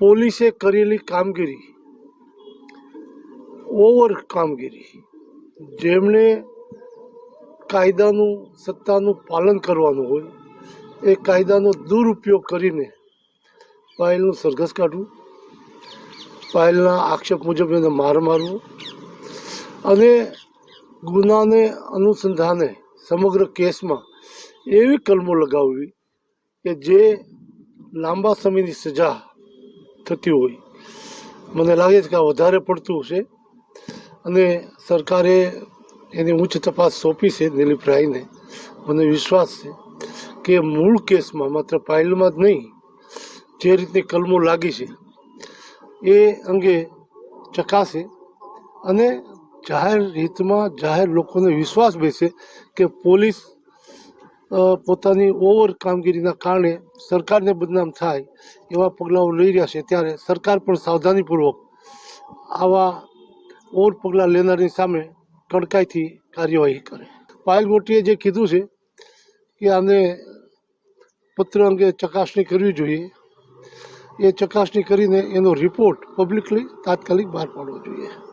પોલીસે કરેલી કામગીરી ઓવર કામગીરી, જેમણે કાયદાનું સત્તાનું પાલન કરવાનું હોય એ કાયદાનો દુરુપયોગ કરીને પાયલનું સરઘસ કાઢવું, પાયલના આક્ષેપ મુજબ એને માર મારવો અને ગુનાને અનુસંધાને સમગ્ર કેસમાં એવી કલમો લગાવવી કે જે લાંબા સમયની સજા થતી હોય. મને લાગે છે કે આ વધારે પડતું છે અને સરકારે એની ઉચ્ચ તપાસ સોંપી છે દિલીપ રાયને. મને વિશ્વાસ છે કે મૂળ કેસમાં માત્ર પાયલમાં જ નહીં, જે રીતની કલમો લાગી છે એ અંગે ચકાસે અને જાહેર હિતમાં જાહેર લોકોને વિશ્વાસ બેસે કે પોલીસ પોતાની ઓવર કામગીરીના કારણે સરકારને બદનામ થાય એવા પગલાઓ લઈ રહ્યા છે, ત્યારે સરકાર પણ સાવધાનીપૂર્વક આવા ઓવર પગલાં લેનારની સામે કડકાઈથી કાર્યવાહી કરે. પાયલ મોટીએ જે કીધું છે કે આને પત્ર અંગે ચકાસણી કરવી જોઈએ, એ ચકાસણી કરીને એનો રિપોર્ટ પબ્લિકલી તાત્કાલિક બહાર પાડવો જોઈએ.